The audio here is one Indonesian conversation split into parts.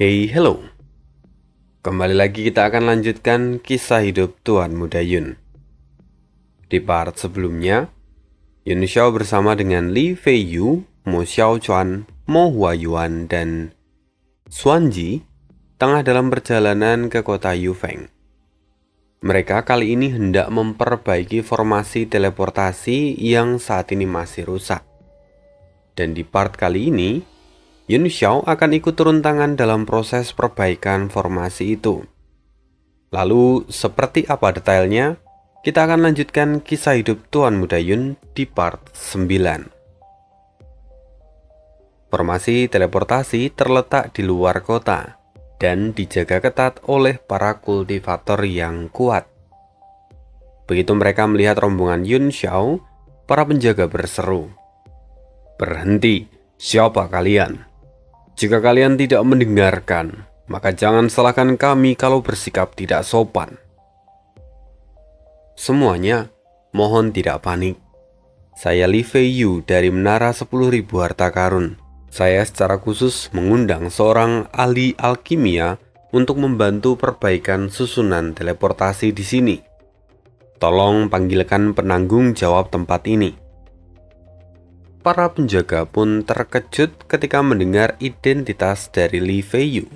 Hey, hello. Kembali lagi kita akan lanjutkan kisah hidup Tuan Muda Yun. Di part sebelumnya, Yun Xiao bersama dengan Li Feiyu, Mo Xiaochuan, Mo Huayuan, dan Xuanji tengah dalam perjalanan ke kota Yufeng. Mereka kali ini hendak memperbaiki formasi teleportasi yang saat ini masih rusak. Dan di part kali ini, Yun Xiao akan ikut turun tangan dalam proses perbaikan formasi itu. Lalu, seperti apa detailnya? Kita akan lanjutkan kisah hidup Tuan Muda Yun di part 9. Formasi teleportasi terletak di luar kota dan dijaga ketat oleh para kultivator yang kuat. Begitu mereka melihat rombongan Yun Xiao, para penjaga berseru, "Berhenti, siapa kalian? Jika kalian tidak mendengarkan, maka jangan salahkan kami kalau bersikap tidak sopan." Semuanya, mohon tidak panik. Saya Li Feiyu dari Menara 10.000 Harta Karun. Saya secara khusus mengundang seorang ahli alkimia untuk membantu perbaikan susunan teleportasi di sini. Tolong panggilkan penanggung jawab tempat ini. Para penjaga pun terkejut ketika mendengar identitas dari Li Feiyu.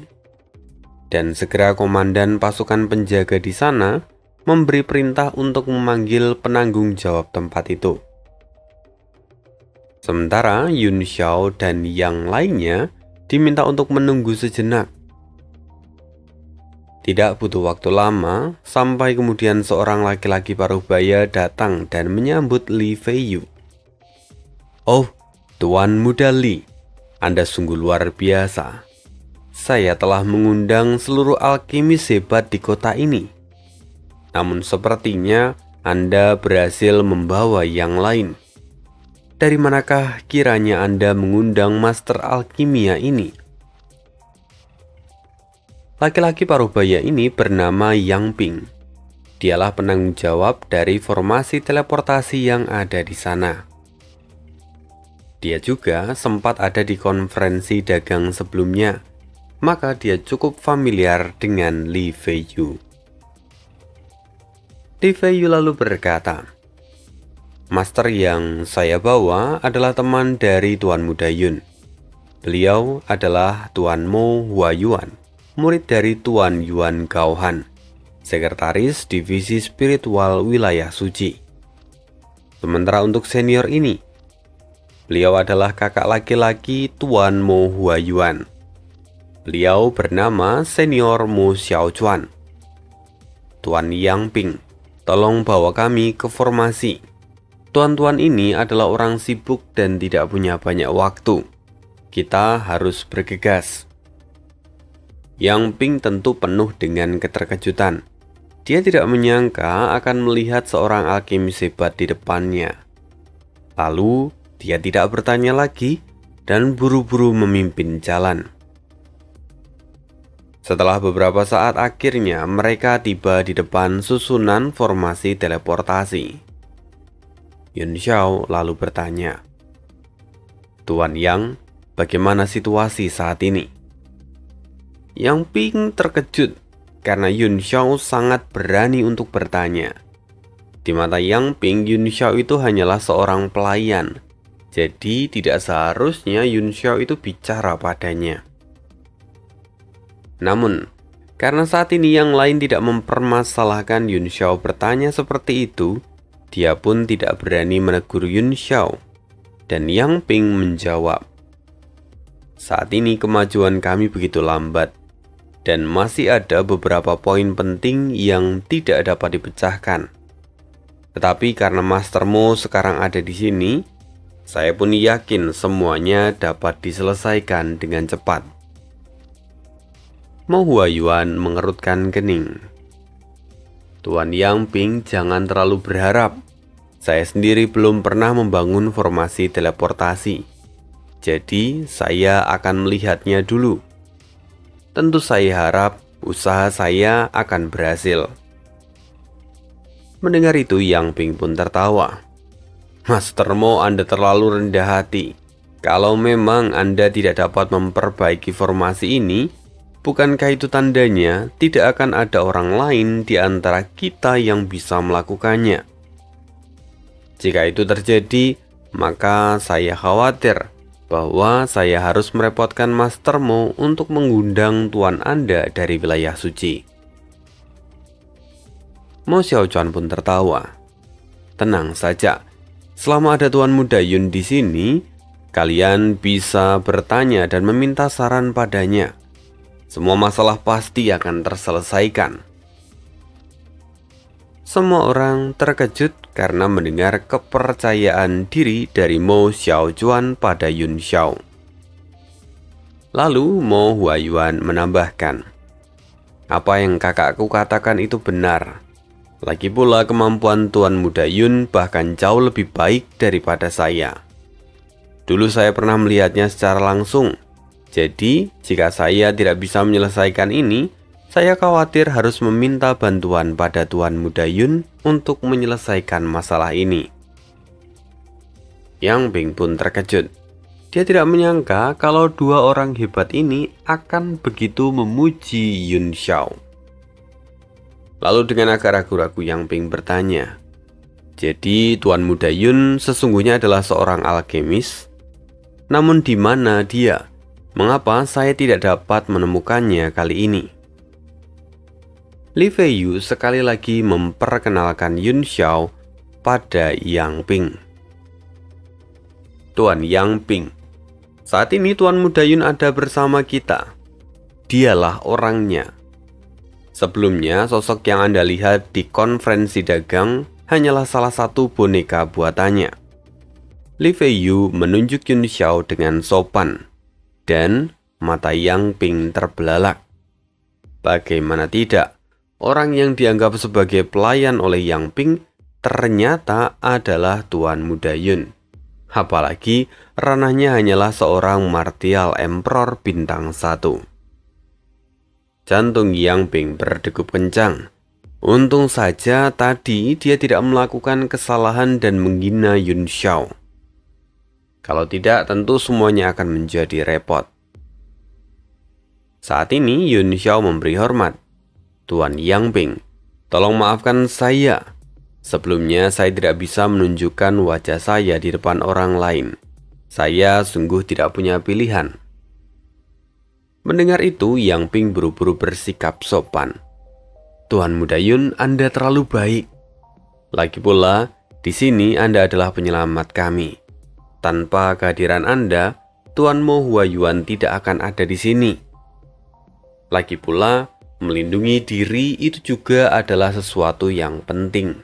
Dan segera komandan pasukan penjaga di sana memberi perintah untuk memanggil penanggung jawab tempat itu. Sementara Yun Xiao dan yang lainnya diminta untuk menunggu sejenak. Tidak butuh waktu lama sampai kemudian seorang laki-laki parubaya datang dan menyambut Li Feiyu. "Oh, Tuan Muda Li, Anda sungguh luar biasa. Saya telah mengundang seluruh alkimis hebat di kota ini. Namun sepertinya Anda berhasil membawa yang lain. Dari manakah kiranya Anda mengundang master alkimia ini?" Laki-laki parubaya ini bernama Yang Ping. Dialah penanggung jawab dari formasi teleportasi yang ada di sana. Dia juga sempat ada di konferensi dagang sebelumnya, maka dia cukup familiar dengan Li Feiyu. Li Feiyu lalu berkata, "Master yang saya bawa adalah teman dari Tuan Muda Yun. Beliau adalah Tuan Mo Huayuan, murid dari Tuan Yuan Gaohan, sekretaris divisi spiritual wilayah suci. Sementara untuk senior ini, beliau adalah kakak laki-laki Tuan Mo Huayuan. Beliau bernama Senior Mo Xiaochuan. Tuan Yang Ping, tolong bawa kami ke formasi. Tuan-tuan ini adalah orang sibuk dan tidak punya banyak waktu. Kita harus bergegas." Yang Ping tentu penuh dengan keterkejutan. Dia tidak menyangka akan melihat seorang alkimis hebat di depannya. Lalu, dia tidak bertanya lagi dan buru-buru memimpin jalan. Setelah beberapa saat akhirnya mereka tiba di depan susunan formasi teleportasi. Yun Xiao lalu bertanya, "Tuan Yang, bagaimana situasi saat ini?" Yang Ping terkejut karena Yun Xiao sangat berani untuk bertanya. Di mata Yang Ping, Yun Xiao itu hanyalah seorang pelayan. Jadi tidak seharusnya Yun Xiao itu bicara padanya. Namun, karena saat ini yang lain tidak mempermasalahkan Yun Xiao bertanya seperti itu, dia pun tidak berani menegur Yun Xiao. Dan Yang Ping menjawab, "Saat ini kemajuan kami begitu lambat, dan masih ada beberapa poin penting yang tidak dapat dipecahkan. Tetapi karena Master Mo sekarang ada di sini, saya pun yakin semuanya dapat diselesaikan dengan cepat." Mo Huayuan mengerutkan kening. "Tuan Yang Ping, jangan terlalu berharap. Saya sendiri belum pernah membangun formasi teleportasi. Jadi saya akan melihatnya dulu. Tentu saya harap usaha saya akan berhasil." Mendengar itu, Yang Ping pun tertawa. "Master Mo, Anda terlalu rendah hati. Kalau memang Anda tidak dapat memperbaiki formasi ini, bukankah itu tandanya tidak akan ada orang lain di antara kita yang bisa melakukannya? Jika itu terjadi, maka saya khawatir bahwa saya harus merepotkan Master Mo untuk mengundang tuan Anda dari wilayah suci. Mo Xiaochuan pun tertawa. Tenang saja, selama ada Tuan Muda Yun di sini, kalian bisa bertanya dan meminta saran padanya. Semua masalah pasti akan terselesaikan. Semua orang terkejut karena mendengar kepercayaan diri dari Mo Xiaochuan pada Yun Xiao. Lalu Mo Huayuan menambahkan, "Apa yang kakakku katakan itu benar. Lagi pula kemampuan Tuan Muda Yun bahkan jauh lebih baik daripada saya. Dulu saya pernah melihatnya secara langsung. Jadi, jika saya tidak bisa menyelesaikan ini, saya khawatir harus meminta bantuan pada Tuan Muda Yun untuk menyelesaikan masalah ini." Yang Ping pun terkejut. Dia tidak menyangka kalau dua orang hebat ini akan begitu memuji Yun Xiao. Lalu dengan agak ragu-ragu Yang Ping bertanya, "Jadi Tuan Muda Yun sesungguhnya adalah seorang alkemis? Namun di mana dia? Mengapa saya tidak dapat menemukannya kali ini?" Li Feiyu sekali lagi memperkenalkan Yun Xiao pada Yang Ping. "Tuan Yang Ping, saat ini Tuan Muda Yun ada bersama kita. Dialah orangnya. Sebelumnya sosok yang Anda lihat di konferensi dagang hanyalah salah satu boneka buatannya." Li Feiyu menunjuk Yun Xiao dengan sopan, dan mata Yang Ping terbelalak. Bagaimana tidak, orang yang dianggap sebagai pelayan oleh Yang Ping ternyata adalah Tuan Muda Yun. Apalagi ranahnya hanyalah seorang martial emperor bintang 1. Jantung Yang Ping berdegup kencang. Untung saja tadi dia tidak melakukan kesalahan dan menghina Yun Xiao. Kalau tidak, tentu semuanya akan menjadi repot. Saat ini Yun Xiao memberi hormat. "Tuan Yang Ping, tolong maafkan saya. Sebelumnya saya tidak bisa menunjukkan wajah saya di depan orang lain. Saya sungguh tidak punya pilihan." Mendengar itu, Yang Ping buru-buru bersikap sopan. "Tuan Muda Yun, Anda terlalu baik. Lagi pula, di sini Anda adalah penyelamat kami. Tanpa kehadiran Anda, Tuan Mo Huayuan tidak akan ada di sini. Lagi pula, melindungi diri itu juga adalah sesuatu yang penting.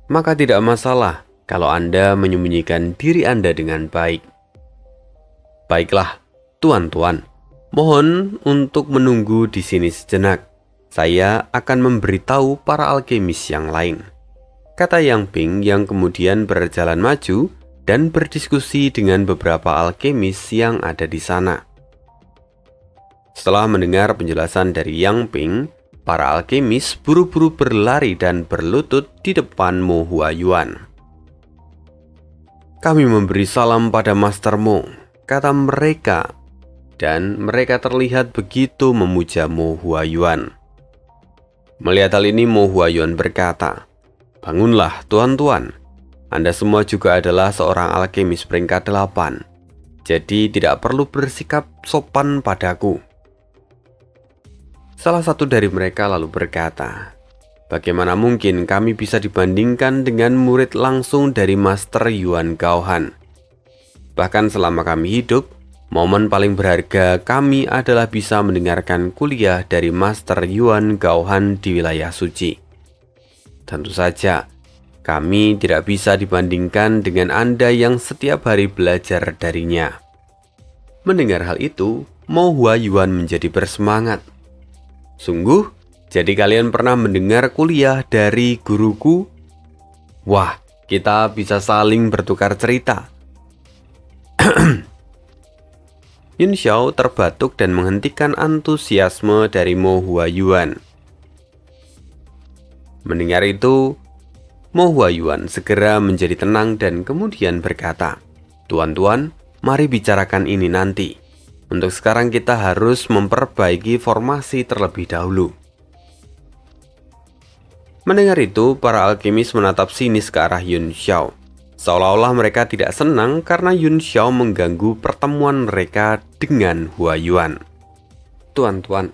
Maka tidak masalah kalau Anda menyembunyikan diri Anda dengan baik. Baiklah, tuan-tuan, mohon untuk menunggu di sini sejenak. Saya akan memberitahu para alkemis yang lain," kata Yang Ping yang kemudian berjalan maju dan berdiskusi dengan beberapa alkemis yang ada di sana. Setelah mendengar penjelasan dari Yang Ping, para alkemis buru-buru berlari dan berlutut di depan Mo Huayuan. "Kami memberi salam pada Master Mo," kata mereka, dan mereka terlihat begitu memuja Mo Huayuan. Melihat hal ini, Mo Huayuan berkata, "Bangunlah, tuan-tuan. Anda semua juga adalah seorang alkemis peringkat 8. Jadi tidak perlu bersikap sopan padaku." Salah satu dari mereka lalu berkata, "Bagaimana mungkin kami bisa dibandingkan dengan murid langsung dari Master Yuan Gaohan? Bahkan selama kami hidup, momen paling berharga kami adalah bisa mendengarkan kuliah dari Master Yuan Gaohan di wilayah suci. Tentu saja, kami tidak bisa dibandingkan dengan Anda yang setiap hari belajar darinya." Mendengar hal itu, Mo Huayuan menjadi bersemangat. "Sungguh, jadi kalian pernah mendengar kuliah dari guruku? Wah, kita bisa saling bertukar cerita." Yun Xiao terbatuk dan menghentikan antusiasme dari Mo Huayuan. Mendengar itu, Mo Huayuan segera menjadi tenang dan kemudian berkata, "Tuan-tuan, mari bicarakan ini nanti. Untuk sekarang kita harus memperbaiki formasi terlebih dahulu. Mendengar itu, para alkemis menatap sinis ke arah Yun Xiao. Seolah-olah mereka tidak senang karena Yun Xiao mengganggu pertemuan mereka dengan Hua Yuan. "Tuan-tuan,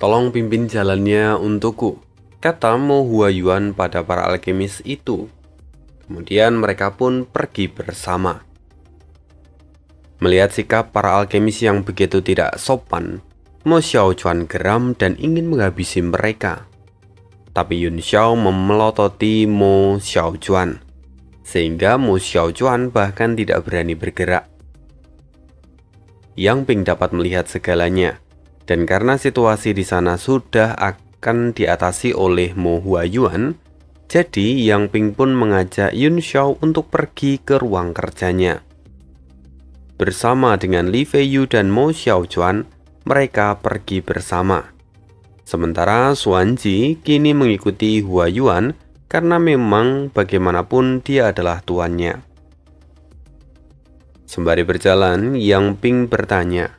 tolong pimpin jalannya untukku," kata Mo Hua Yuan pada para alkemis itu. Kemudian mereka pun pergi bersama. Melihat sikap para alkemis yang begitu tidak sopan, Mo Xiaochuan geram dan ingin menghabisi mereka. Tapi Yun Xiao memelototi Mo Xiaochuan, sehingga Mo Xiaochuan bahkan tidak berani bergerak. Yang Ping dapat melihat segalanya, dan karena situasi di sana sudah akan diatasi oleh Mo Hua Yuan, jadi Yang Ping pun mengajak Yun Xiao untuk pergi ke ruang kerjanya. Bersama dengan Li Feiyu dan Mo Xiaochuan, mereka pergi bersama. Sementara Xuan Ji kini mengikuti Hua Yuan karena memang bagaimanapun dia adalah tuannya. Sembari berjalan, Yang Ping bertanya,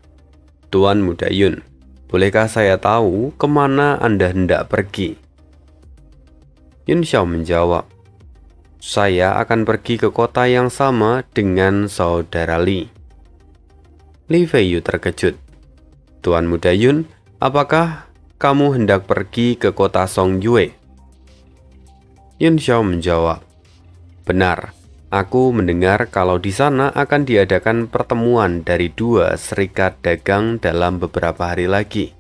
"Tuan Muda Yun, bolehkah saya tahu kemana Anda hendak pergi?" Yun Xiao menjawab, "Saya akan pergi ke kota yang sama dengan saudara Li." Li Feiyu terkejut. "Tuan Muda Yun, apakah kamu hendak pergi ke kota Songyue?" Yun Xiao menjawab, "Benar, aku mendengar kalau di sana akan diadakan pertemuan dari 2 serikat dagang dalam beberapa hari lagi.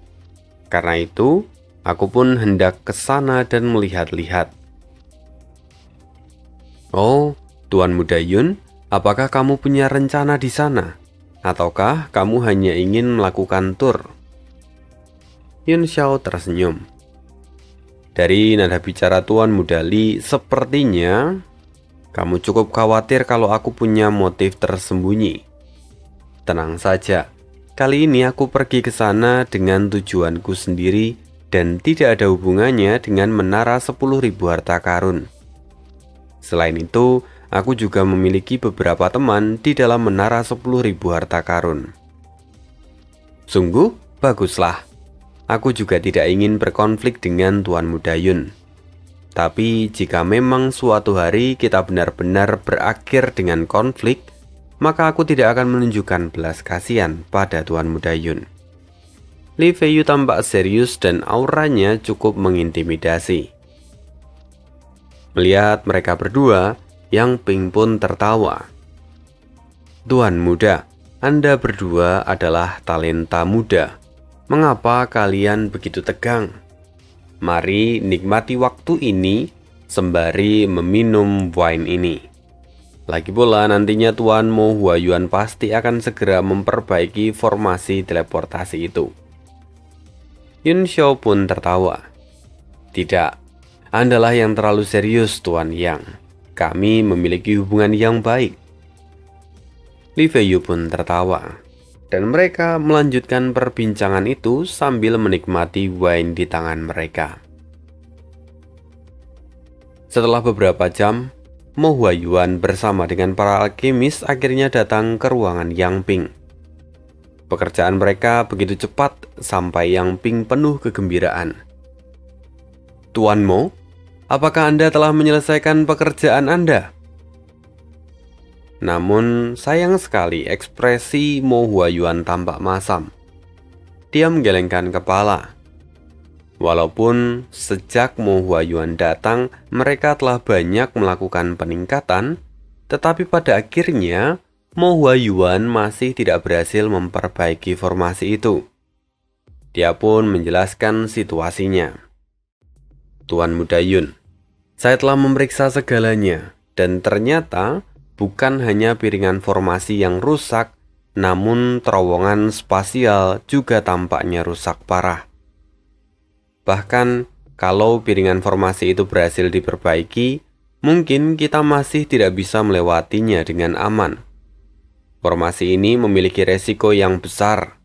Karena itu, aku pun hendak ke sana dan melihat-lihat." "Oh, Tuan Muda Yun, apakah kamu punya rencana di sana? Ataukah kamu hanya ingin melakukan tur?" Yun Xiao tersenyum. "Dari nada bicara Tuan Muda Li, sepertinya kamu cukup khawatir kalau aku punya motif tersembunyi. Tenang saja, kali ini aku pergi ke sana dengan tujuanku sendiri dan tidak ada hubungannya dengan menara 10.000 harta karun. Selain itu, aku juga memiliki beberapa teman di dalam menara 10.000 harta karun." "Sungguh baguslah. Aku juga tidak ingin berkonflik dengan Tuan Muda Yun. Tapi jika memang suatu hari kita benar-benar berakhir dengan konflik, maka aku tidak akan menunjukkan belas kasihan pada Tuan Muda Yun." Li Feiyu tampak serius dan auranya cukup mengintimidasi. Melihat mereka berdua, Yang Ping pun tertawa. "Tuan Muda, Anda berdua adalah talenta muda. Mengapa kalian begitu tegang? Mari nikmati waktu ini sembari meminum wine ini. Lagi pula nantinya Tuan Mo Hua Yuan pasti akan segera memperbaiki formasi teleportasi itu." Yun Xiao pun tertawa. "Tidak, Andalah yang terlalu serius, Tuan Yang. Kami memiliki hubungan yang baik." Li Feiyu pun tertawa. Dan mereka melanjutkan perbincangan itu sambil menikmati wine di tangan mereka. Setelah beberapa jam, Mo Hua Yuan bersama dengan para alkemis akhirnya datang ke ruangan Yang Ping. Pekerjaan mereka begitu cepat sampai Yang Ping penuh kegembiraan. "Tuan Mo, apakah Anda telah menyelesaikan pekerjaan Anda?" Namun sayang sekali ekspresi Mo Hua Yuan tampak masam. Dia menggelengkan kepala. Walaupun sejak Mo Hua Yuan datang, mereka telah banyak melakukan peningkatan, tetapi pada akhirnya Mo Hua Yuan masih tidak berhasil memperbaiki formasi itu. Dia pun menjelaskan situasinya. "Tuan Muda Yun, saya telah memeriksa segalanya, dan ternyata bukan hanya piringan formasi yang rusak, namun terowongan spasial juga tampaknya rusak parah. Bahkan, kalau piringan formasi itu berhasil diperbaiki, mungkin kita masih tidak bisa melewatinya dengan aman. Formasi ini memiliki resiko yang besar,"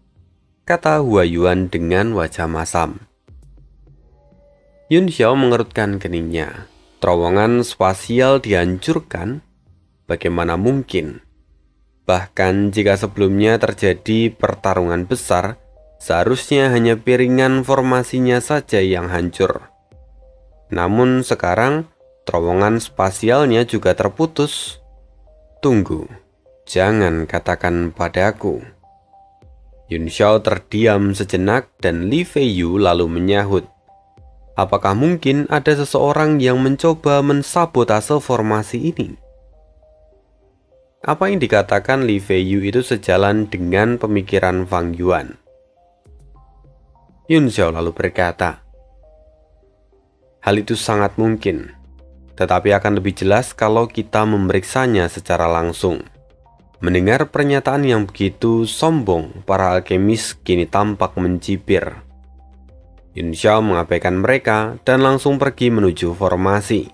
kata Hua Yuan dengan wajah masam. Yun Xiao mengerutkan keningnya. Terowongan spasial dihancurkan? Bagaimana mungkin? Bahkan jika sebelumnya terjadi pertarungan besar, seharusnya hanya piringan formasinya saja yang hancur. Namun sekarang, terowongan spasialnya juga terputus. Tunggu, jangan katakan padaku. Yun Xiao terdiam sejenak dan Li Feiyu lalu menyahut. Apakah mungkin ada seseorang yang mencoba mensabotase formasi ini? Apa yang dikatakan Li Feiyu itu sejalan dengan pemikiran Fang Yuan. Yun Xiao lalu berkata, hal itu sangat mungkin, tetapi akan lebih jelas kalau kita memeriksanya secara langsung. Mendengar pernyataan yang begitu sombong, para alkemis kini tampak mencibir. Yun Xiao mengabaikan mereka dan langsung pergi menuju formasi.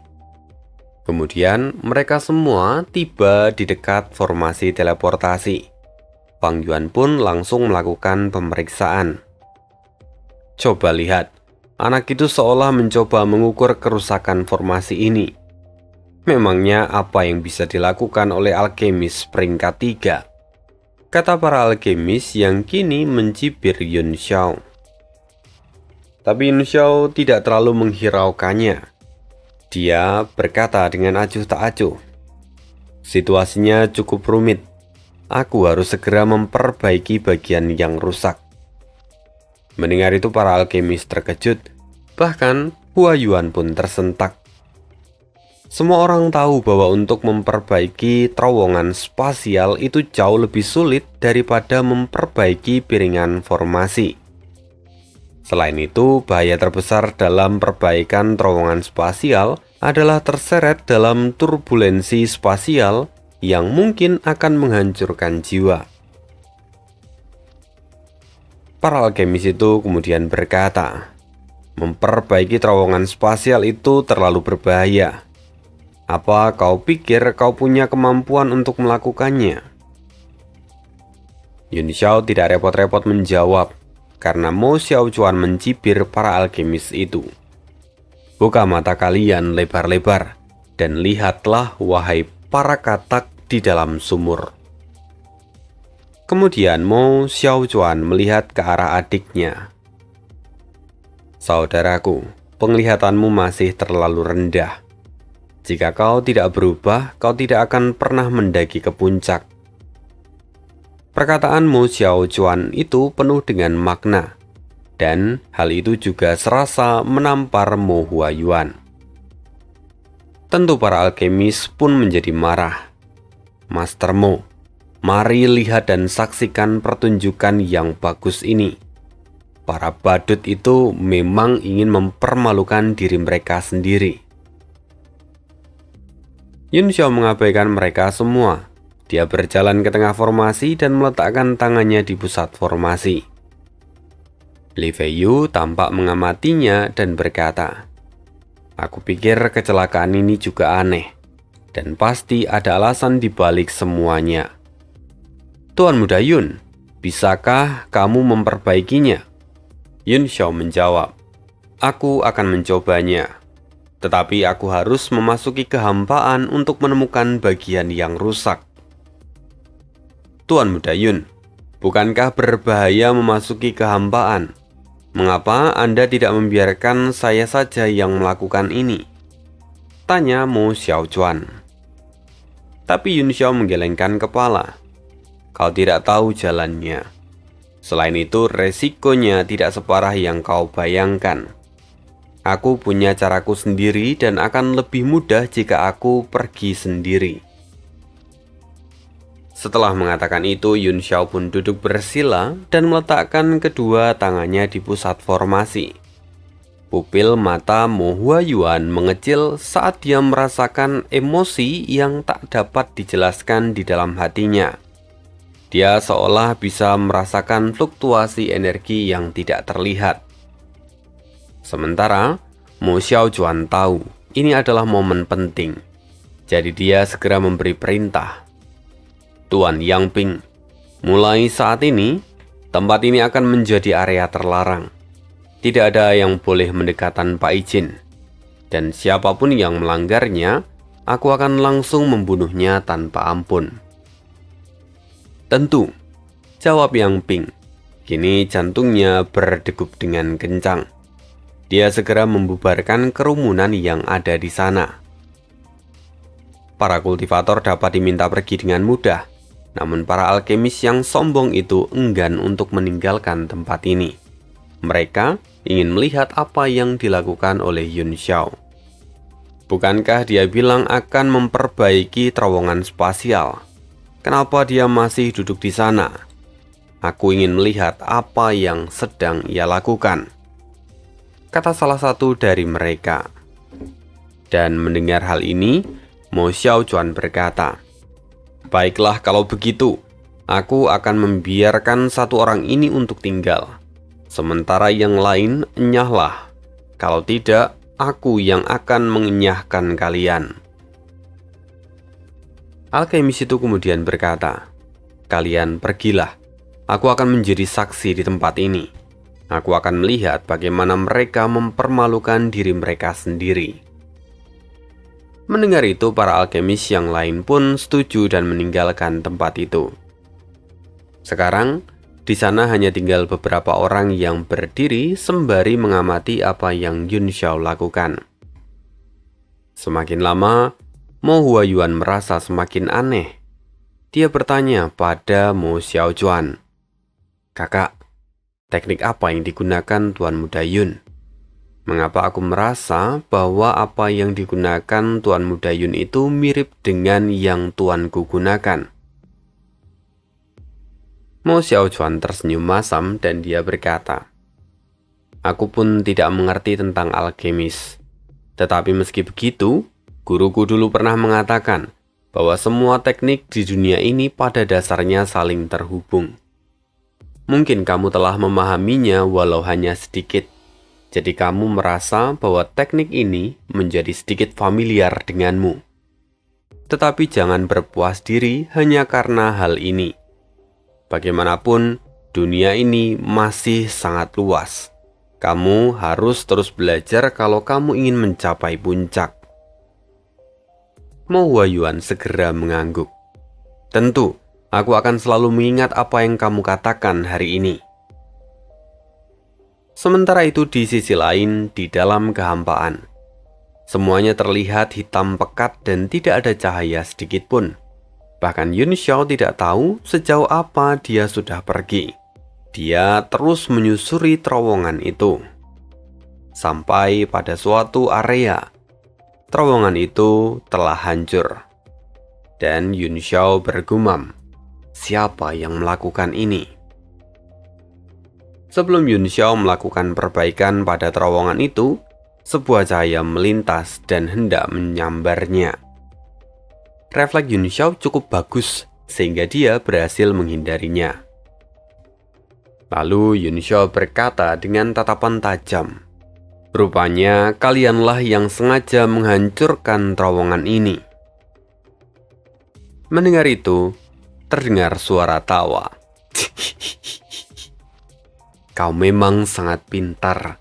Kemudian mereka semua tiba di dekat formasi teleportasi. Fang Yuan pun langsung melakukan pemeriksaan. Coba lihat, anak itu seolah mencoba mengukur kerusakan formasi ini. Memangnya apa yang bisa dilakukan oleh alkemis peringkat 3? Kata para alkemis yang kini mencibir Yun Xiao. Tapi Yun Xiao tidak terlalu menghiraukannya. Dia berkata dengan acuh tak acuh, situasinya cukup rumit. Aku harus segera memperbaiki bagian yang rusak. Mendengar itu para alkemis terkejut. Bahkan Hua Yuan pun tersentak. Semua orang tahu bahwa untuk memperbaiki terowongan spasial itu jauh lebih sulit daripada memperbaiki piringan formasi. Selain itu, bahaya terbesar dalam perbaikan terowongan spasial adalah terseret dalam turbulensi spasial yang mungkin akan menghancurkan jiwa. Para alkemis itu kemudian berkata, memperbaiki terowongan spasial itu terlalu berbahaya. Apa kau pikir kau punya kemampuan untuk melakukannya? Yun Xiao tidak repot-repot menjawab, karena Mo Xiaochuan mencibir para alkemis itu. Buka mata kalian lebar-lebar, dan lihatlah wahai para katak di dalam sumur. Kemudian Mo Xiaochuan melihat ke arah adiknya. Saudaraku, penglihatanmu masih terlalu rendah. Jika kau tidak berubah, kau tidak akan pernah mendaki ke puncak. Perkataan Mo Xiaochuan itu penuh dengan makna, dan hal itu juga serasa menampar Mo Huayuan. Tentu para alkemis pun menjadi marah. Master Mo, mari lihat dan saksikan pertunjukan yang bagus ini. Para badut itu memang ingin mempermalukan diri mereka sendiri. Yun Xiao mengabaikan mereka semua. Dia berjalan ke tengah formasi dan meletakkan tangannya di pusat formasi. Li Feiyu tampak mengamatinya dan berkata, aku pikir kecelakaan ini juga aneh, dan pasti ada alasan di balik semuanya. Tuan Muda Yun, bisakah kamu memperbaikinya? Yun Xiao menjawab, aku akan mencobanya, tetapi aku harus memasuki kehampaan untuk menemukan bagian yang rusak. Tuan Muda Yun, bukankah berbahaya memasuki kehampaan? Mengapa Anda tidak membiarkan saya saja yang melakukan ini? Tanya Mo Xiaochuan. Tapi Yun Xiao menggelengkan kepala. Kau tidak tahu jalannya. Selain itu, resikonya tidak separah yang kau bayangkan. Aku punya caraku sendiri dan akan lebih mudah jika aku pergi sendiri. Setelah mengatakan itu, Yun Xiao pun duduk bersila dan meletakkan kedua tangannya di pusat formasi. Pupil mata Mo Huayuan mengecil saat dia merasakan emosi yang tak dapat dijelaskan di dalam hatinya. Dia seolah bisa merasakan fluktuasi energi yang tidak terlihat. Sementara, Mo Xiaochuan tahu ini adalah momen penting. Jadi dia segera memberi perintah. Tuan Yang Ping, mulai saat ini, tempat ini akan menjadi area terlarang. Tidak ada yang boleh mendekat tanpa izin. Dan siapapun yang melanggarnya, aku akan langsung membunuhnya tanpa ampun. Tentu, jawab Yang Ping. Kini jantungnya berdegup dengan kencang. Dia segera membubarkan kerumunan yang ada di sana. Para kultivator dapat diminta pergi dengan mudah, namun para alkemis yang sombong itu enggan untuk meninggalkan tempat ini. Mereka ingin melihat apa yang dilakukan oleh Yun Xiao. Bukankah dia bilang akan memperbaiki terowongan spasial? Kenapa dia masih duduk di sana? Aku ingin melihat apa yang sedang ia lakukan, kata salah satu dari mereka. Dan mendengar hal ini, Mo Xiaojuan berkata, "Baiklah kalau begitu, aku akan membiarkan satu orang ini untuk tinggal. Sementara yang lain enyahlah. Kalau tidak, aku yang akan mengenyahkan kalian." Alkemis itu kemudian berkata, "Kalian pergilah. Aku akan menjadi saksi di tempat ini. Aku akan melihat bagaimana mereka mempermalukan diri mereka sendiri." Mendengar itu, para alkemis yang lain pun setuju dan meninggalkan tempat itu. Sekarang, di sana hanya tinggal beberapa orang yang berdiri sembari mengamati apa yang Yun Xiao lakukan. Semakin lama, Mo Huayuan merasa semakin aneh. Dia bertanya pada Mo Xiaojuan, "Kakak, teknik apa yang digunakan Tuan Muda Yun? Mengapa aku merasa bahwa apa yang digunakan Tuan Muda Yun itu mirip dengan yang tuanku gunakan?" Mo Xiaojuan tersenyum masam dan dia berkata, "Aku pun tidak mengerti tentang alkemis. Tetapi meski begitu, guruku dulu pernah mengatakan bahwa semua teknik di dunia ini pada dasarnya saling terhubung. Mungkin kamu telah memahaminya walau hanya sedikit. Jadi kamu merasa bahwa teknik ini menjadi sedikit familiar denganmu. Tetapi jangan berpuas diri hanya karena hal ini. Bagaimanapun, dunia ini masih sangat luas. Kamu harus terus belajar kalau kamu ingin mencapai puncak." Mo Huayuan segera mengangguk. "Tentu, aku akan selalu mengingat apa yang kamu katakan hari ini." Sementara itu di sisi lain, di dalam kehampaan, semuanya terlihat hitam pekat dan tidak ada cahaya sedikit pun. Bahkan Yun Xiao tidak tahu sejauh apa dia sudah pergi. Dia terus menyusuri terowongan itu. Sampai pada suatu area, terowongan itu telah hancur. Dan Yun Xiao bergumam, "Siapa yang melakukan ini?" Sebelum Yun Xiao melakukan perbaikan pada terowongan itu, sebuah cahaya melintas dan hendak menyambarnya. Refleks Yun Xiao cukup bagus sehingga dia berhasil menghindarinya. Lalu Yun Xiao berkata dengan tatapan tajam, "Rupanya kalianlah yang sengaja menghancurkan terowongan ini." Mendengar itu, terdengar suara tawa. "Kau memang sangat pintar.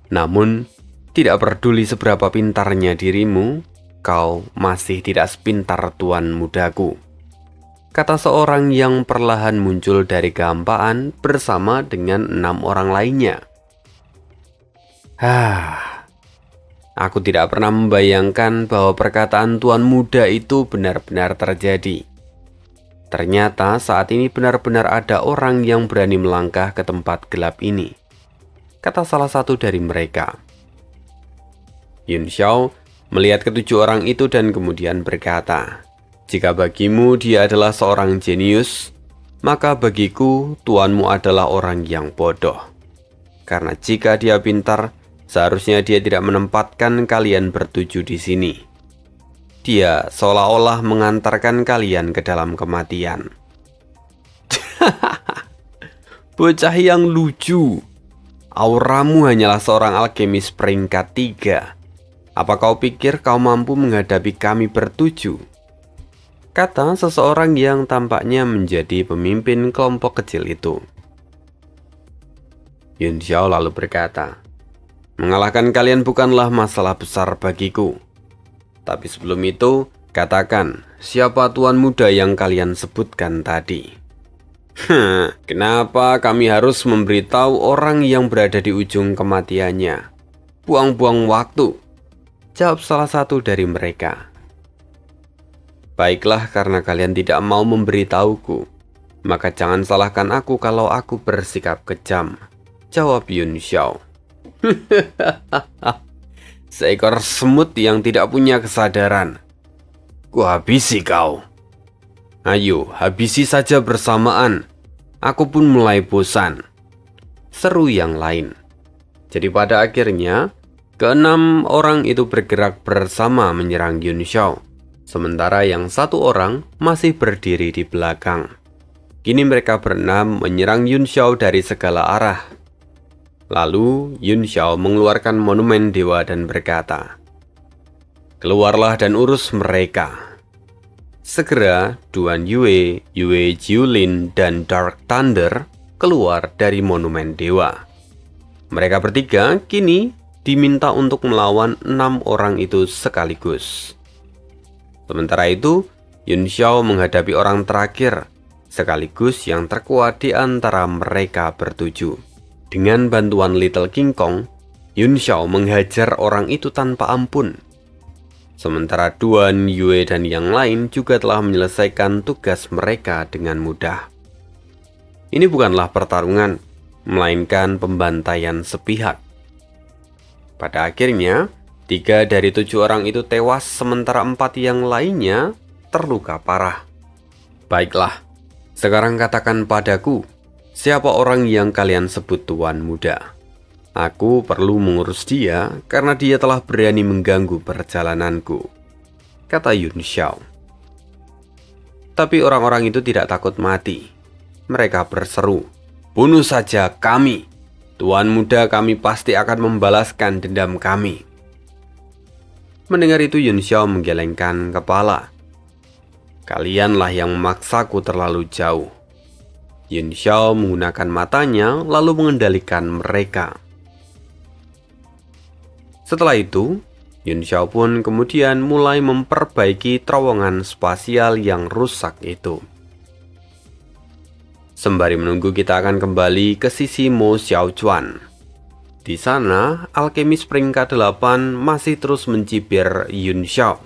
Namun, tidak peduli seberapa pintarnya dirimu, kau masih tidak sepintar tuan mudaku," kata seorang yang perlahan muncul dari kehampaan bersama dengan 6 orang lainnya. Aku tidak pernah membayangkan bahwa perkataan tuan muda itu benar-benar terjadi. Ternyata saat ini benar-benar ada orang yang berani melangkah ke tempat gelap ini, kata salah satu dari mereka. Yun Xiao melihat ketujuh orang itu dan kemudian berkata, "Jika bagimu dia adalah seorang jenius, maka bagiku tuanmu adalah orang yang bodoh. Karena jika dia pintar, seharusnya dia tidak menempatkan kalian bertujuh di sini. Dia seolah-olah mengantarkan kalian ke dalam kematian." Bocah yang lucu. Auramu hanyalah seorang alkemis peringkat 3. Apa kau pikir kau mampu menghadapi kami bertujuh? Kata seseorang yang tampaknya menjadi pemimpin kelompok kecil itu. Yun Xiao lalu berkata, "Mengalahkan kalian bukanlah masalah besar bagiku. Tapi sebelum itu, Katakan, siapa tuan muda yang kalian sebutkan tadi? Kenapa kami harus memberitahu orang yang berada di ujung kematiannya? Buang-buang waktu, jawab salah satu dari mereka. Baiklah, karena kalian tidak mau memberitahuku, maka jangan salahkan aku kalau aku bersikap kejam, jawab Yun Xiao. Seekor semut yang tidak punya kesadaran. Kuhabisi kau. Ayo, habisi saja bersamaan. Aku pun mulai bosan, seru yang lain. Jadi pada akhirnya, keenam orang itu bergerak bersama menyerang Yun Xiao, sementara yang satu orang masih berdiri di belakang. Kini mereka berenam menyerang Yun Xiao dari segala arah. Lalu Yun Xiao mengeluarkan monumen dewa dan berkata, "Keluarlah dan urus mereka." Segera Duan Yue, Yue Jiulin, dan Dark Thunder keluar dari monumen dewa. Mereka bertiga kini diminta untuk melawan 6 orang itu sekaligus. Sementara itu, Yun Xiao menghadapi orang terakhir, sekaligus yang terkuat di antara mereka bertujuh. Dengan bantuan Little King Kong, Yun Xiao menghajar orang itu tanpa ampun. Sementara Duan, Yue, dan yang lain juga telah menyelesaikan tugas mereka dengan mudah. Ini bukanlah pertarungan, melainkan pembantaian sepihak. Pada akhirnya, 3 dari 7 orang itu tewas, sementara 4 yang lainnya terluka parah. Baiklah, sekarang katakan padaku, siapa orang yang kalian sebut tuan muda? Aku perlu mengurus dia karena dia telah berani mengganggu perjalananku, kata Yun Xiao. Tapi orang-orang itu tidak takut mati. Mereka berseru, "Bunuh saja kami. Tuan muda kami pasti akan membalaskan dendam kami." Mendengar itu Yun Xiao menggelengkan kepala. "Kalianlah yang memaksaku terlalu jauh." Yun Xiao menggunakan matanya lalu mengendalikan mereka. Setelah itu, Yun Xiao pun kemudian mulai memperbaiki terowongan spasial yang rusak itu. Sembari menunggu, kita akan kembali ke sisi Mo Xiaochuan. Di sana, alkemis peringkat 8 masih terus mencibir Yun Xiao.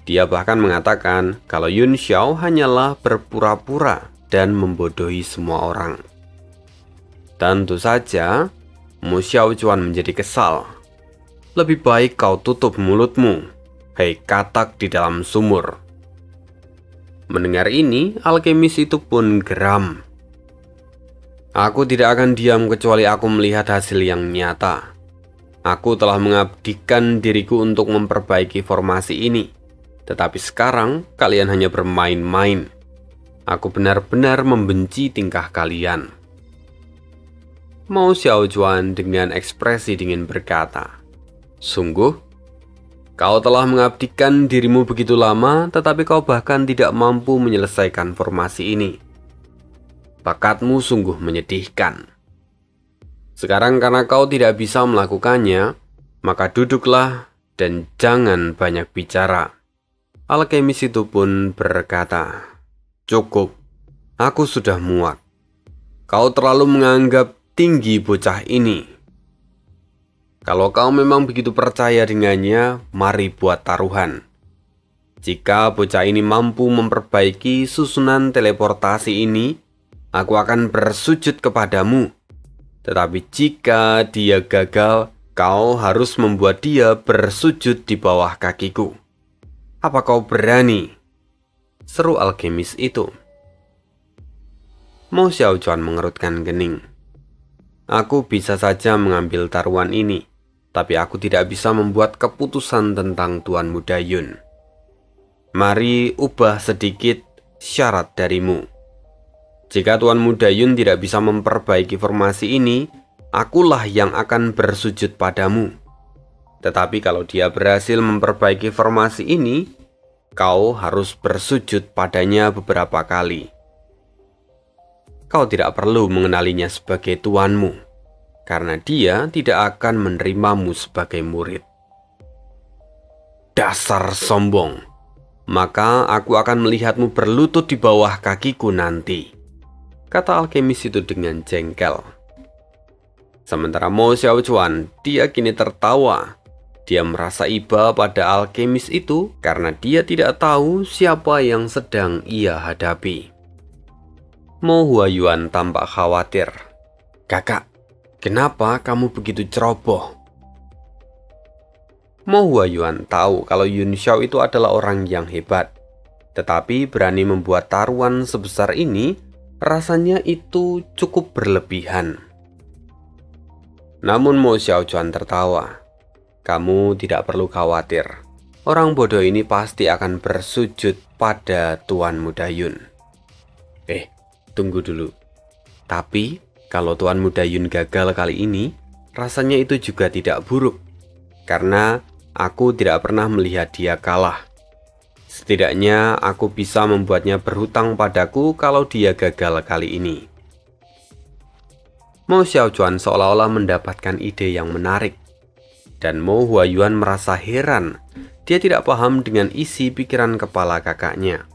Dia bahkan mengatakan kalau Yun Xiao hanyalah berpura-pura dan membodohi semua orang. Tentu saja, Mo Xiaochuan menjadi kesal. "Lebih baik kau tutup mulutmu, hei katak di dalam sumur." Mendengar ini, alkemis itu pun geram. "Aku tidak akan diam kecuali aku melihat hasil yang nyata. Aku telah mengabdikan diriku untuk memperbaiki formasi ini, tetapi sekarang kalian hanya bermain-main. Aku benar-benar membenci tingkah kalian." Mo Xiaochuan dengan ekspresi dingin berkata, "Sungguh, kau telah mengabdikan dirimu begitu lama, tetapi kau bahkan tidak mampu menyelesaikan formasi ini. Bakatmu sungguh menyedihkan. Sekarang karena kau tidak bisa melakukannya, maka duduklah dan jangan banyak bicara." Alkemis itu pun berkata, "Cukup, aku sudah muak. Kau terlalu menganggap tinggi bocah ini. Kalau kau memang begitu percaya dengannya, mari buat taruhan. Jika bocah ini mampu memperbaiki susunan teleportasi ini, aku akan bersujud kepadamu. Tetapi jika dia gagal, kau harus membuat dia bersujud di bawah kakiku. Apa kau berani?" seru alkemis itu. Mo Xiaochuan mengerutkan kening. "Aku bisa saja mengambil taruhan ini, tapi aku tidak bisa membuat keputusan tentang Tuan Muda Yun. Mari ubah sedikit syarat darimu. Jika Tuan Muda Yun tidak bisa memperbaiki formasi ini, akulah yang akan bersujud padamu. Tetapi kalau dia berhasil memperbaiki formasi ini, kau harus bersujud padanya beberapa kali. Kau tidak perlu mengenalinya sebagai tuanmu, karena dia tidak akan menerimamu sebagai murid." "Dasar sombong, maka aku akan melihatmu berlutut di bawah kakiku nanti, kata alkemis itu dengan jengkel. Sementara Mo Xiaochuan, dia kini tertawa. Dia merasa iba pada alkemis itu karena dia tidak tahu siapa yang sedang ia hadapi. Mo Huayuan tampak khawatir. "Kakak, kenapa kamu begitu ceroboh?" Mo Huayuan tahu kalau Yun Xiao itu adalah orang yang hebat. Tetapi berani membuat taruhan sebesar ini, rasanya itu cukup berlebihan. Namun Mo Xiaochuan tertawa. "Kamu tidak perlu khawatir. Orang bodoh ini pasti akan bersujud pada Tuan Muda Yun." Tunggu dulu. Tapi kalau Tuan Muda Yun gagal kali ini, rasanya itu juga tidak buruk. Karena aku tidak pernah melihat dia kalah. Setidaknya aku bisa membuatnya berhutang padaku kalau dia gagal kali ini. Mo Xiaochuan seolah-olah mendapatkan ide yang menarik. Dan Mo Huayuan merasa heran. Dia tidak paham dengan isi pikiran kepala kakaknya.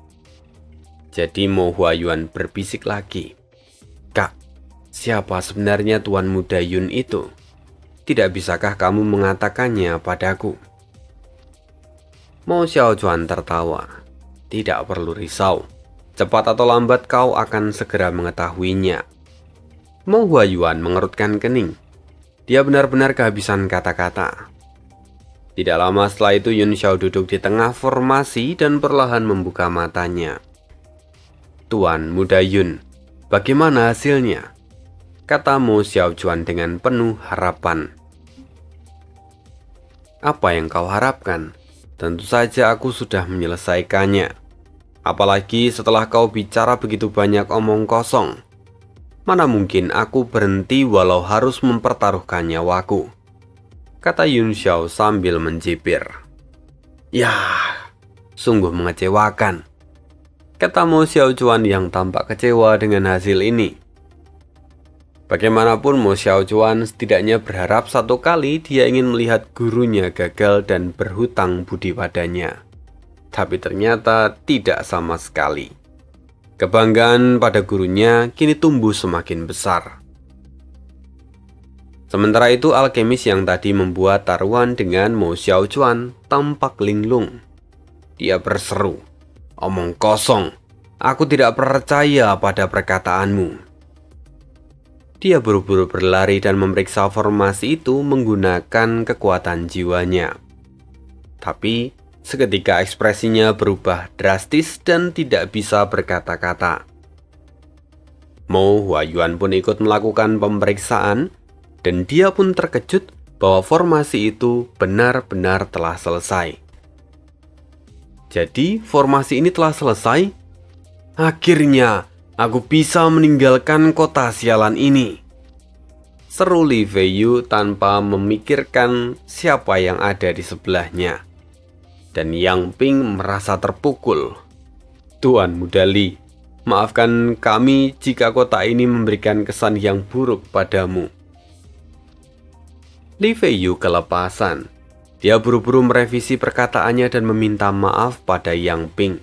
Jadi Mo Huayuan berbisik lagi. "Kak, siapa sebenarnya Tuan Muda Yun itu? Tidak bisakah kamu mengatakannya padaku?" Mo Xiaochuan tertawa. "Tidak perlu risau. Cepat atau lambat kau akan segera mengetahuinya." Mo Huayuan mengerutkan kening. Dia benar-benar kehabisan kata-kata. Tidak lama setelah itu Yun Xiao duduk di tengah formasi dan perlahan membuka matanya. "Tuan Muda Yun, bagaimana hasilnya?" kata Mo Xiaochuan dengan penuh harapan. "Apa yang kau harapkan? Tentu saja aku sudah menyelesaikannya. Apalagi setelah kau bicara begitu banyak omong kosong. Mana mungkin aku berhenti walau harus mempertaruhkan nyawaku," kata Yun Xiao sambil mencibir. "Yah, sungguh mengecewakan," kata Mo Xiaochuan yang tampak kecewa dengan hasil ini. Bagaimanapun Mo Xiaochuan setidaknya berharap satu kali dia ingin melihat gurunya gagal dan berhutang budi padanya. Tapi ternyata tidak sama sekali. Kebanggaan pada gurunya kini tumbuh semakin besar. Sementara itu alkemis yang tadi membuat taruhan dengan Mo Xiaochuan tampak linglung. Dia berseru, "Omong kosong, aku tidak percaya pada perkataanmu." Dia buru-buru berlari dan memeriksa formasi itu menggunakan kekuatan jiwanya. Tapi seketika ekspresinya berubah drastis dan tidak bisa berkata-kata. Mo Huayuan pun ikut melakukan pemeriksaan dan dia pun terkejut bahwa formasi itu benar-benar telah selesai. Jadi formasi ini telah selesai? Akhirnya aku bisa meninggalkan kota sialan ini, seru Li Feiyu tanpa memikirkan siapa yang ada di sebelahnya. Dan Yang Ping merasa terpukul. "Tuan Muda Li, maafkan kami jika kota ini memberikan kesan yang buruk padamu." Li Feiyu kelepasan. Dia buru-buru merevisi perkataannya dan meminta maaf pada Yang Ping.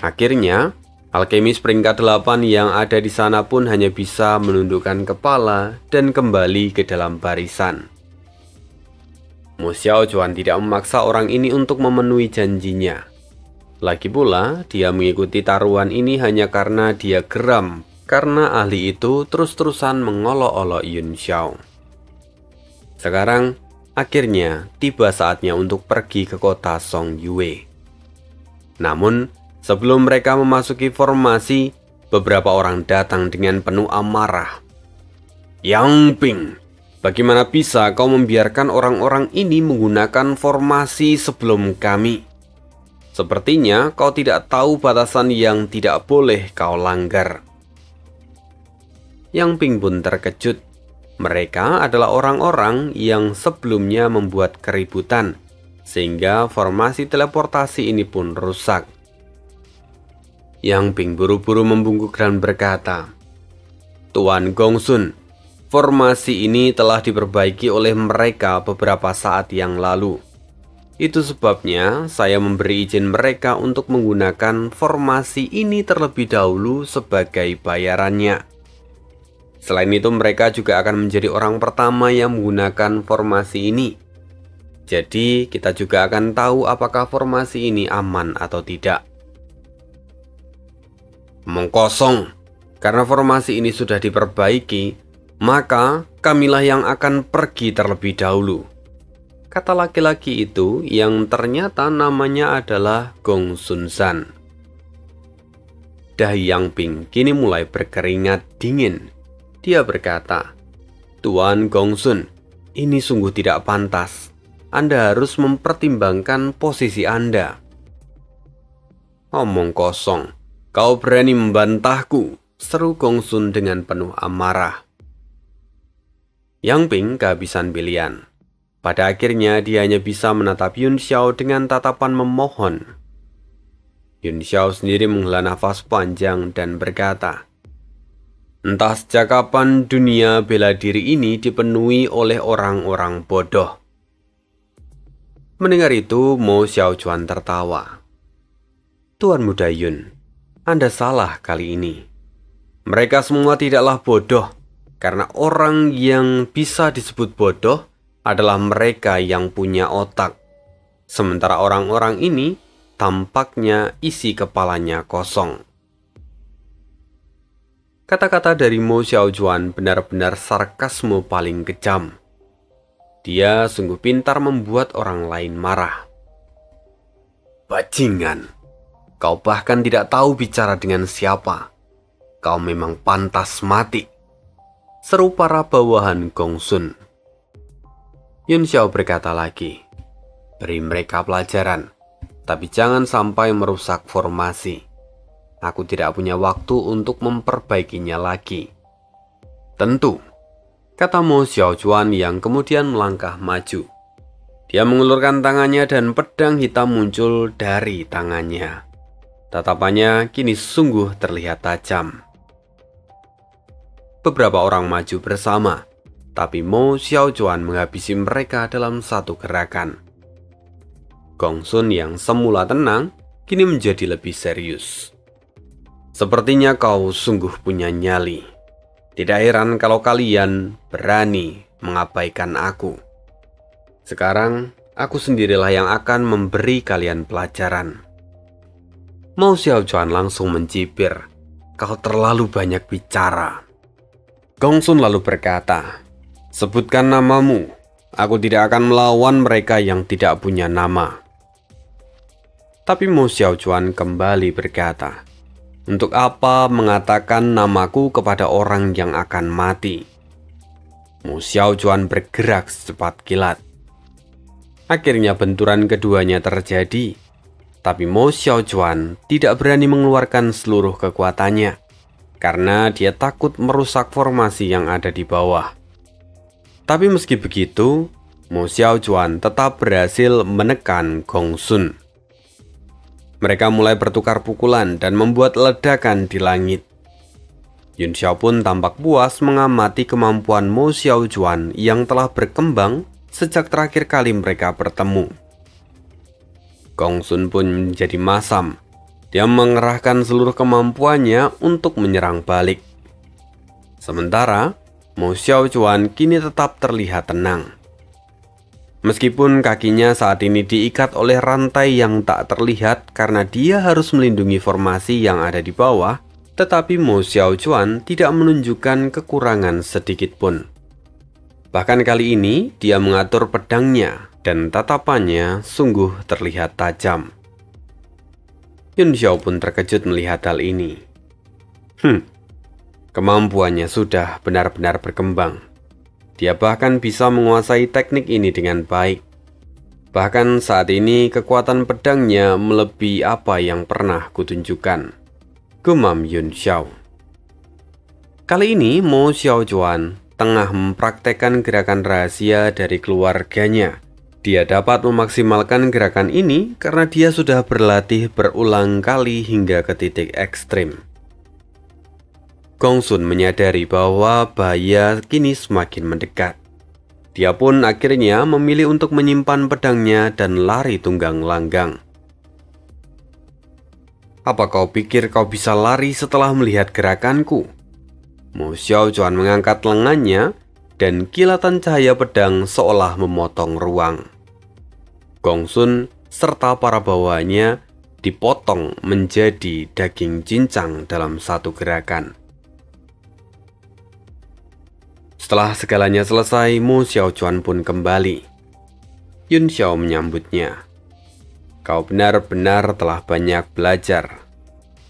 Akhirnya, alkemis peringkat 8 yang ada di sana pun hanya bisa menundukkan kepala dan kembali ke dalam barisan. Mo Xiaochuan tidak memaksa orang ini untuk memenuhi janjinya. Lagi pula, dia mengikuti taruhan ini hanya karena dia geram, karena ahli itu terus-terusan mengolok-olok Yun Xiao. Sekarang, akhirnya tiba saatnya untuk pergi ke kota Song Yue. Namun, sebelum mereka memasuki formasi, beberapa orang datang dengan penuh amarah. "Yang Ping, bagaimana bisa kau membiarkan orang-orang ini menggunakan formasi sebelum kami? Sepertinya kau tidak tahu batasan yang tidak boleh kau langgar." Yang Ping pun terkejut. Mereka adalah orang-orang yang sebelumnya membuat keributan, sehingga formasi teleportasi ini pun rusak. Yang Ping buru-buru membungkuk dan berkata, "Tuan Gongsun, formasi ini telah diperbaiki oleh mereka beberapa saat yang lalu. Itu sebabnya saya memberi izin mereka untuk menggunakan formasi ini terlebih dahulu sebagai bayarannya. Selain itu, mereka juga akan menjadi orang pertama yang menggunakan formasi ini. Jadi, kita juga akan tahu apakah formasi ini aman atau tidak. Omong kosong, karena formasi ini sudah diperbaiki, maka kamilah yang akan pergi terlebih dahulu, kata laki-laki itu yang ternyata namanya adalah Gong Sun San. Dahi Yang Ping kini mulai berkeringat dingin. Dia berkata, "Tuan Gong Sun, ini sungguh tidak pantas. Anda harus mempertimbangkan posisi Anda." "Omong kosong, kau berani membantahku," seru Gong Sun dengan penuh amarah. Yang Ping kehabisan pilihan. Pada akhirnya dia hanya bisa menatap Yun Xiao dengan tatapan memohon. Yun Xiao sendiri menghela nafas panjang dan berkata, "Entah sejak kapan dunia bela diri ini dipenuhi oleh orang-orang bodoh." Mendengar itu, Mo Xiaojuan tertawa. "Tuan Muda Yun, Anda salah kali ini. Mereka semua tidaklah bodoh, karena orang yang bisa disebut bodoh adalah mereka yang punya otak. Sementara orang-orang ini tampaknya isi kepalanya kosong." Kata-kata dari Mo Xiaojuan benar-benar sarkasme paling kejam. Dia sungguh pintar membuat orang lain marah. "Bajingan, kau bahkan tidak tahu bicara dengan siapa. Kau memang pantas mati," seru para bawahan Gong Sun. Yun Xiao berkata lagi, "Beri mereka pelajaran, tapi jangan sampai merusak formasi. Aku tidak punya waktu untuk memperbaikinya lagi." "Tentu," kata Mo Xiaojuan yang kemudian melangkah maju. Dia mengulurkan tangannya dan pedang hitam muncul dari tangannya. Tatapannya kini sungguh terlihat tajam. Beberapa orang maju bersama, tapi Mo Xiaojuan menghabisi mereka dalam satu gerakan. Gong Sun yang semula tenang, kini menjadi lebih serius. "Sepertinya kau sungguh punya nyali. Tidak heran kalau kalian berani mengabaikan aku. Sekarang, aku sendirilah yang akan memberi kalian pelajaran." Mo Xiaojuan langsung mencibir, "Kau terlalu banyak bicara." Gong Sun lalu berkata, "Sebutkan namamu. Aku tidak akan melawan mereka yang tidak punya nama." Tapi Mo Xiaojuan kembali berkata, "Untuk apa mengatakan namaku kepada orang yang akan mati?" Mo Xiaojuan bergerak secepat kilat. Akhirnya benturan keduanya terjadi, tapi Mo Xiaojuan tidak berani mengeluarkan seluruh kekuatannya, karena dia takut merusak formasi yang ada di bawah. Tapi meski begitu, Mo Xiaojuan tetap berhasil menekan Gong Sun. Mereka mulai bertukar pukulan dan membuat ledakan di langit. Yun Xiao pun tampak puas mengamati kemampuan Mo Xiaojuan yang telah berkembang sejak terakhir kali mereka bertemu. Gong Sun pun menjadi masam. Dia mengerahkan seluruh kemampuannya untuk menyerang balik. Sementara, Mo Xiaojuan kini tetap terlihat tenang. Meskipun kakinya saat ini diikat oleh rantai yang tak terlihat karena dia harus melindungi formasi yang ada di bawah, tetapi Mo Xiaojuan tidak menunjukkan kekurangan sedikit pun. Bahkan kali ini dia mengatur pedangnya dan tatapannya sungguh terlihat tajam. Yun Xiao pun terkejut melihat hal ini. Kemampuannya sudah benar-benar berkembang. Dia bahkan bisa menguasai teknik ini dengan baik. Bahkan saat ini kekuatan pedangnya melebihi apa yang pernah kutunjukkan, gumam Yun Xiao. Kali ini Mo Xiaojuan tengah mempraktekkan gerakan rahasia dari keluarganya. Dia dapat memaksimalkan gerakan ini karena dia sudah berlatih berulang kali hingga ke titik ekstrim. Gong Sun menyadari bahwa bahaya kini semakin mendekat. Dia pun akhirnya memilih untuk menyimpan pedangnya dan lari tunggang langgang. Apa kau pikir kau bisa lari setelah melihat gerakanku? Mo Xiaojuan mengangkat lengannya dan kilatan cahaya pedang seolah memotong ruang. Gong Sun serta para bawahannya dipotong menjadi daging cincang dalam satu gerakan. Setelah segalanya selesai, Mo Xiaojuan pun kembali. Yun Xiao menyambutnya. Kau benar-benar telah banyak belajar,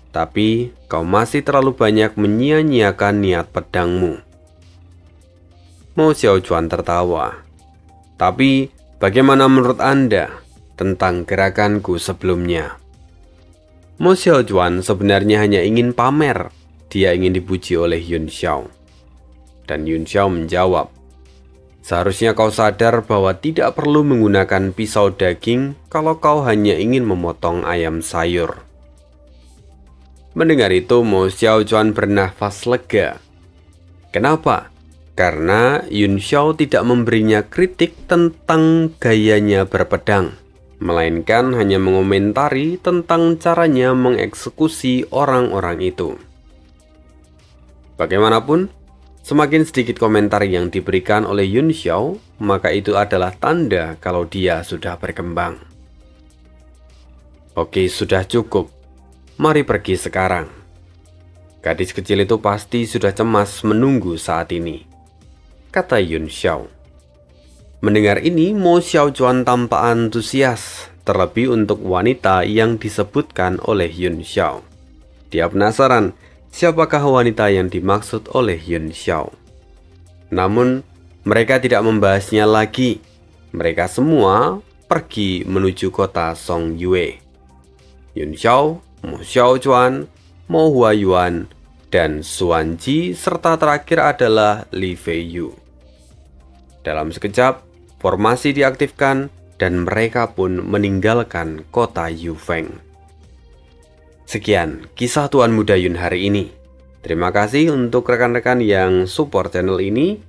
tapi kau masih terlalu banyak menyia-nyiakan niat pedangmu. Mo Xiaojuan tertawa. Tapi bagaimana menurut Anda tentang gerakanku sebelumnya? Mo Xiaojuan sebenarnya hanya ingin pamer. Dia ingin dipuji oleh Yun Xiao. Dan Yun Xiao menjawab, seharusnya kau sadar bahwa tidak perlu menggunakan pisau daging kalau kau hanya ingin memotong ayam sayur. Mendengar itu, Mo Xiaojuan bernafas lega. Kenapa? Karena Yun Xiao tidak memberinya kritik tentang gayanya berpedang, melainkan hanya mengomentari tentang caranya mengeksekusi orang-orang itu. Bagaimanapun, semakin sedikit komentar yang diberikan oleh Yun Xiao, maka itu adalah tanda kalau dia sudah berkembang. Oke, sudah cukup. Mari pergi sekarang. Gadis kecil itu pasti sudah cemas menunggu saat ini, kata Yun Xiao. Mendengar ini, Mo Xiaojuan tampak antusias, terlebih untuk wanita yang disebutkan oleh Yun Xiao. Dia penasaran siapakah wanita yang dimaksud oleh Yun Xiao. Namun, mereka tidak membahasnya lagi. Mereka semua pergi menuju kota Song Yue. Yun Xiao, Mo Xiaojuan, Mo Huayuan, dan Xuan Ji, serta terakhir adalah Li Feiyu. Dalam sekejap, formasi diaktifkan dan mereka pun meninggalkan kota Yufeng. Sekian kisah Tuan Muda Yun hari ini. Terima kasih untuk rekan-rekan yang support channel ini.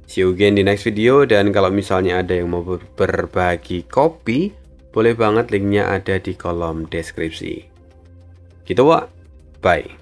See you again di next video. Dan kalau misalnya ada yang mau berbagi kopi, boleh banget linknya ada di kolom deskripsi. Gitu Wak, bye.